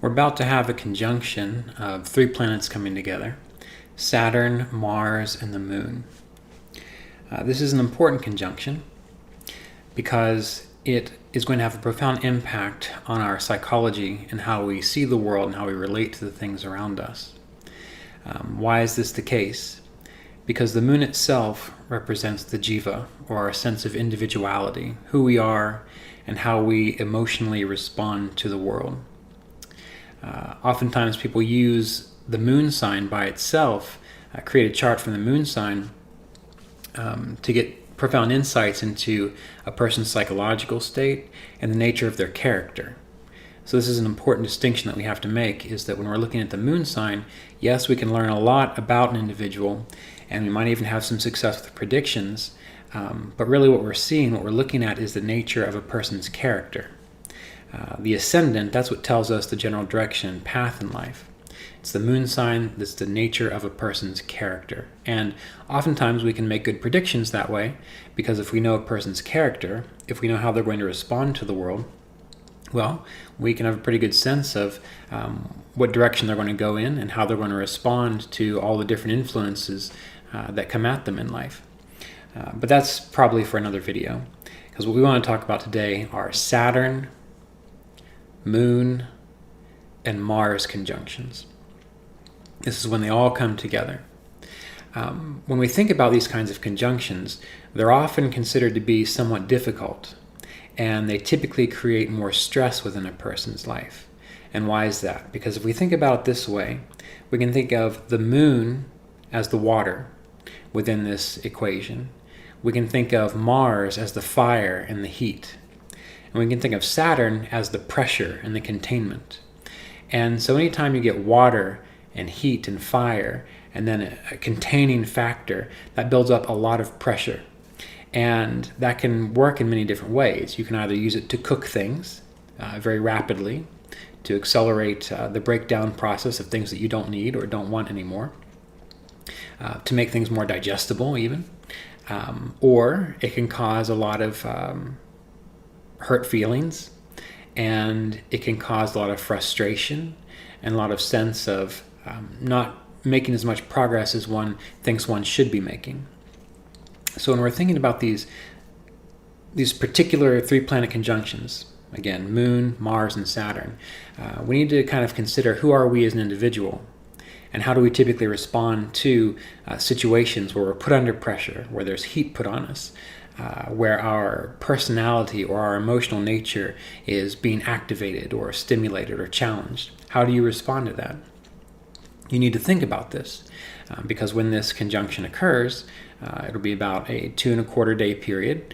We're about to have a conjunction of 3 planets coming together: Saturn, Mars, and the Moon. This is an important conjunction because it is going to have a profound impact on our psychology and how we see the world and how we relate to the things around us. Why is this the case? Because the moon itself represents the jiva, or our sense of individuality, who we are, and how we emotionally respond to the world. Oftentimes people use the moon sign by itself, create a chart from the moon sign to get profound insights into a person's psychological state and the nature of their character. So this is an important distinction that we have to make, is that when we're looking at the moon sign, yes, we can learn a lot about an individual, and we might even have some success with predictions, but really what we're looking at is the nature of a person's character. The ascendant, that's what tells us the general direction and path in life. It's the moon sign that's the nature of a person's character. And oftentimes we can make good predictions that way, because if we know a person's character, if we know how they're going to respond to the world, well, we can have a pretty good sense of what direction they're going to go in and how they're going to respond to all the different influences that come at them in life. But that's probably for another video, because what we want to talk about today are Saturn, Moon, and Mars conjunctions. This is when they all come together. When we think about these kinds of conjunctions, they're often considered to be somewhat difficult, and they typically create more stress within a person's life. And why is that? Because if we think about it this way, we can think of the moon as the water within this equation. We can think of Mars as the fire and the heat. And we can think of Saturn as the pressure and the containment. And so anytime you get water and heat and fire, and then a containing factor, that builds up a lot of pressure. And that can work in many different ways. You can either use it to cook things very rapidly, to accelerate the breakdown process of things that you don't need or don't want anymore, to make things more digestible even, or it can cause a lot of hurt feelings, and it can cause a lot of frustration and a lot of sense of not making as much progress as one thinks one should be making. So when we're thinking about these particular 3-planet conjunctions, again, Moon, Mars, and Saturn, we need to kind of consider who are we as an individual, and how do we typically respond to situations where we're put under pressure, where there's heat put on us, where our personality or our emotional nature is being activated or stimulated or challenged. How do you respond to that? You need to think about this, because when this conjunction occurs, it'll be about a 2.25 day period.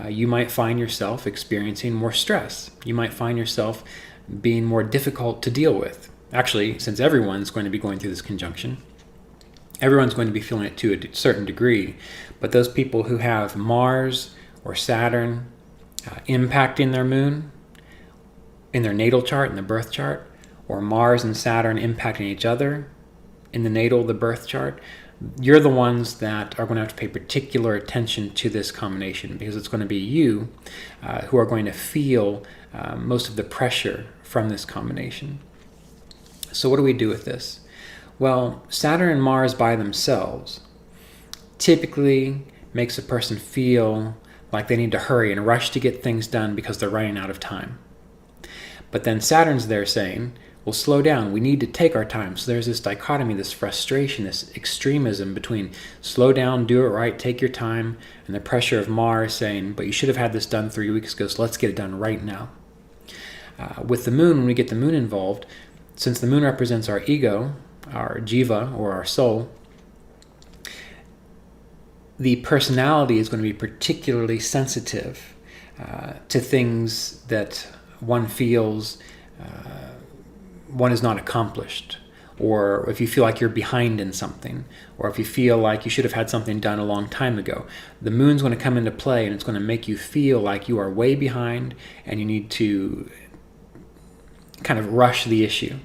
You might find yourself experiencing more stress. You might find yourself being more difficult to deal with. Actually, since everyone's going to be going through this conjunction, everyone's going to be feeling it to a certain degree, but those people who have Mars or Saturn impacting their moon in their natal chart, in the birth chart, or Mars and Saturn impacting each other in the natal, the birth chart, you're the ones that are going to have to pay particular attention to this combination, because it's going to be you who are going to feel most of the pressure from this combination. So what do we do with this? Well, Saturn and Mars by themselves typically makes a person feel like they need to hurry and rush to get things done because they're running out of time. But then Saturn's there saying, well, slow down, we need to take our time. So there's this dichotomy, this frustration, this extremism between slow down, do it right, take your time, and the pressure of Mars saying, but you should have had this done 3 weeks ago, so let's get it done right now. With the moon, when we get the moon involved, since the moon represents our ego, our jiva, or our soul, the personality is going to be particularly sensitive to things that one feels one is not accomplished, or if you feel like you're behind in something, or if you feel like you should have had something done a long time ago. The moon's going to come into play, and it's going to make you feel like you are way behind and you need to kind of rush the issue.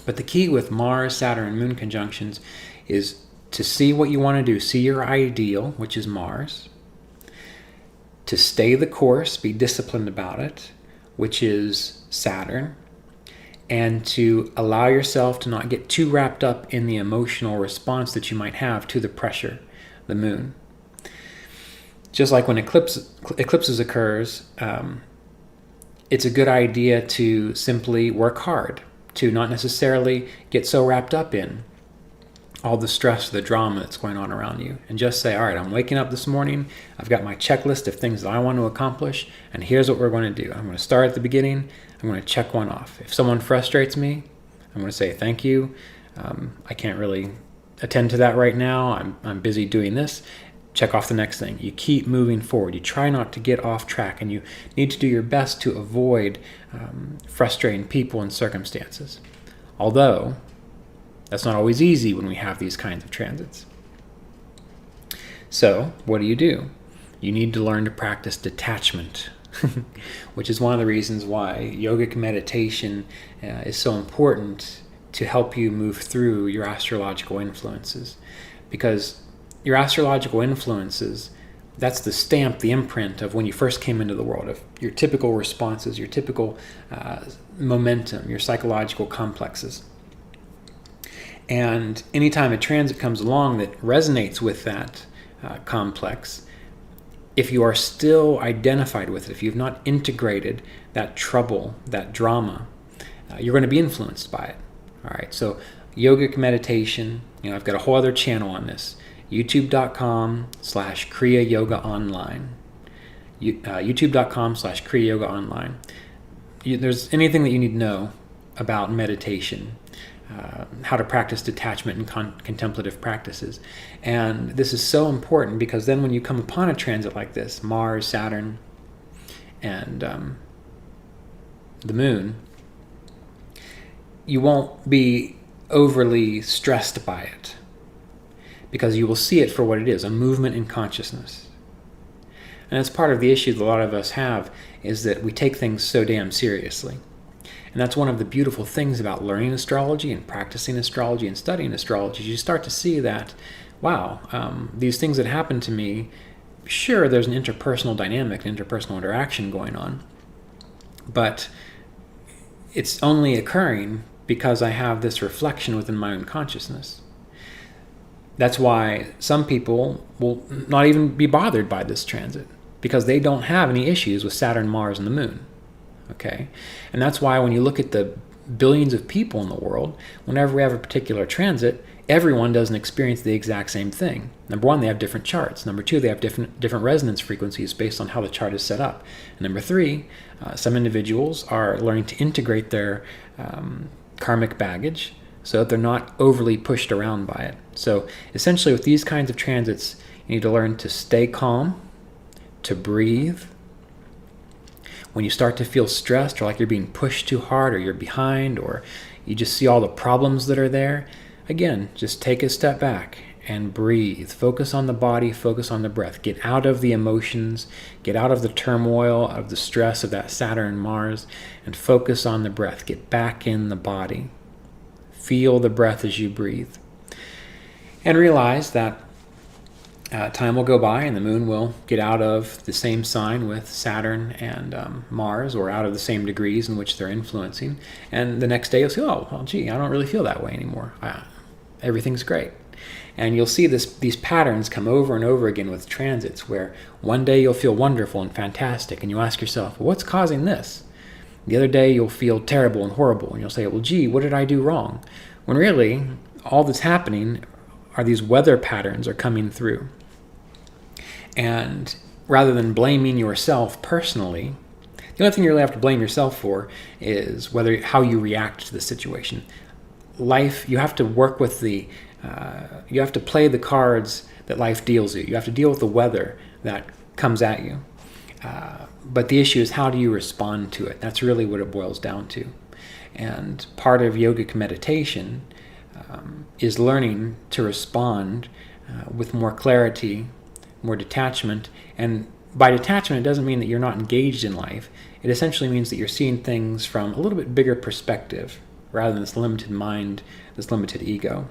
But the key with Mars, Saturn, and Moon conjunctions is to see what you want to do, see your ideal, which is Mars, to stay the course, be disciplined about it, which is Saturn, and to allow yourself to not get too wrapped up in the emotional response that you might have to the pressure, the moon. Just like when eclipses occurs, it's a good idea to simply work hard, to not necessarily get so wrapped up in all the stress, the drama that's going on around you, and just say, all right, I'm waking up this morning, I've got my checklist of things that I want to accomplish, and here's what we're going to do. I'm going to start at the beginning, I'm going to check one off. If someone frustrates me, I'm going to say thank you. I can't really attend to that right now. I'm busy doing this. Check off the next thing. You keep moving forward. You try not to get off track, and you need to do your best to avoid frustrating people and circumstances. Although, that's not always easy when we have these kinds of transits. So, what do? You need to learn to practice detachment, which is one of the reasons why yogic meditation is so important to help you move through your astrological influences. Because your astrological influences, that's the stamp, the imprint of when you first came into the world, of your typical responses, your typical momentum, your psychological complexes. And anytime a transit comes along that resonates with that complex, if you are still identified with it, if you've not integrated that trouble, that drama, you're going to be influenced by it. All right, so yogic meditation, I've got a whole other channel on this. youtube.com/Kriya Yoga Online. youtube.com/Kriya Yoga Online. There's anything that you need to know about meditation, how to practice detachment and contemplative practices. And this is so important because then when you come upon a transit like this, Mars, Saturn, and the moon, you won't be overly stressed by it, because you will see it for what it is, a movement in consciousness. And that's part of the issue that a lot of us have, is that we take things so damn seriously. And that's one of the beautiful things about learning astrology and practicing astrology and studying astrology. You start to see that, wow, these things that happen to me, sure, there's an interpersonal dynamic, an interpersonal interaction going on, but it's only occurring because I have this reflection within my own consciousness. That's why some people will not even be bothered by this transit, because they don't have any issues with Saturn, Mars, and the moon. Okay? And that's why when you look at the billions of people in the world, whenever we have a particular transit, everyone doesn't experience the exact same thing. Number one, they have different charts. Number two, they have different resonance frequencies based on how the chart is set up. And number three, some individuals are learning to integrate their karmic baggage so that they're not overly pushed around by it. So essentially with these kinds of transits, you need to learn to stay calm, to breathe. When you start to feel stressed or like you're being pushed too hard or you're behind or you just see all the problems that are there, again, just take a step back and breathe. Focus on the body, focus on the breath. Get out of the emotions, get out of the turmoil, of the stress of that Saturn, Mars, and focus on the breath. Get back in the body. Feel the breath as you breathe. And realize that time will go by and the moon will get out of the same sign with Saturn and Mars, or out of the same degrees in which they're influencing. And the next day you'll say, oh, well, gee, I don't really feel that way anymore. Everything's great. And you'll see these patterns come over and over again with transits, where one day you'll feel wonderful and fantastic, and you ask yourself, well, what's causing this? The other day you'll feel terrible and horrible, and you'll say, well, gee, what did I do wrong? When really, all that's happening are these weather patterns are coming through. And rather than blaming yourself personally, the only thing you really have to blame yourself for is how you react to the situation. Life, you have to work with you have to play the cards that life deals you. You have to deal with the weather that comes at you. But the issue is, how do you respond to it? That's really what it boils down to. And part of yogic meditation is learning to respond with more clarity, more detachment. And by detachment, it doesn't mean that you're not engaged in life. It essentially means that you're seeing things from a little bit bigger perspective, rather than this limited mind, this limited ego.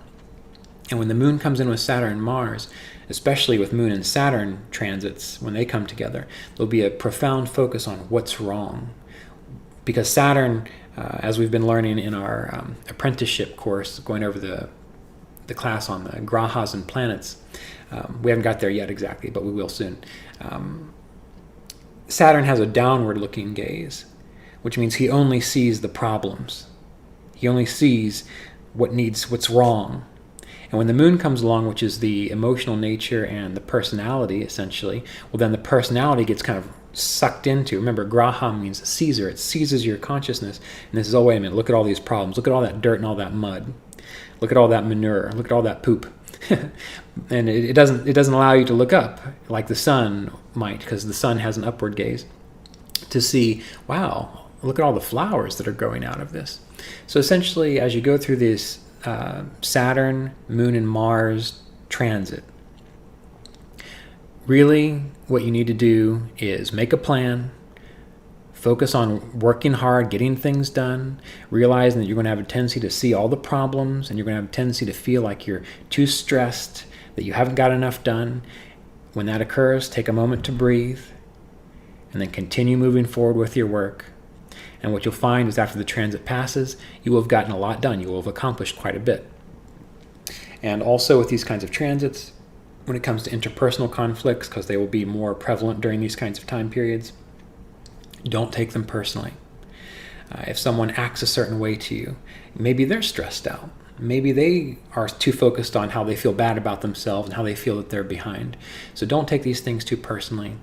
And when the moon comes in with Saturn and Mars, especially with moon and Saturn transits, when they come together, there'll be a profound focus on what's wrong. because Saturn, as we've been learning in our apprenticeship course, going over the class on the grahas and planets, we haven't got there yet exactly, but we will soon. Saturn has a downward-looking gaze, which means he only sees the problems. He only sees what's wrong. And when the moon comes along, which is the emotional nature and the personality, essentially, well, then the personality gets kind of sucked into. Remember, graha means Caesar. It seizes your consciousness. And this is, oh, wait a minute, look at all these problems. Look at all that dirt and all that mud. Look at all that manure. Look at all that poop. And it doesn't allow you to look up like the sun might, because the sun has an upward gaze, to see, wow, look at all the flowers that are growing out of this. So essentially, as you go through this Saturn, Moon, and Mars transit, really what you need to do is make a plan, focus on working hard, getting things done, realizing that you're going to have a tendency to see all the problems, and you're going to have a tendency to feel like you're too stressed, that you haven't got enough done. When that occurs, take a moment to breathe, and then continue moving forward with your work. And what you'll find is after the transit passes, you will have gotten a lot done. You will have accomplished quite a bit. And also with these kinds of transits, when it comes to interpersonal conflicts, because they will be more prevalent during these kinds of time periods, don't take them personally. If someone acts a certain way to you, maybe they're stressed out. Maybe they are too focused on how they feel bad about themselves and how they feel that they're behind. So don't take these things too personally,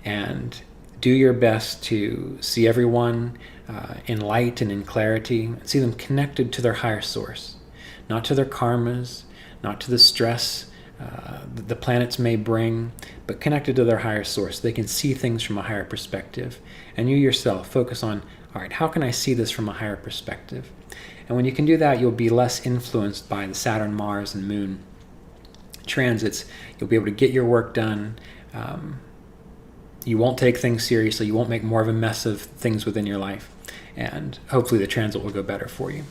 and do your best to see everyone in light and in clarity, see them connected to their higher source, not to their karmas, not to the stress that the planets may bring, but connected to their higher source. They can see things from a higher perspective. And you yourself focus on, all right, how can I see this from a higher perspective? And when you can do that, you'll be less influenced by the Saturn, Mars, and Moon transits. You'll be able to get your work done. You won't take things seriously. You won't make more of a mess of things within your life. And hopefully the transit will go better for you.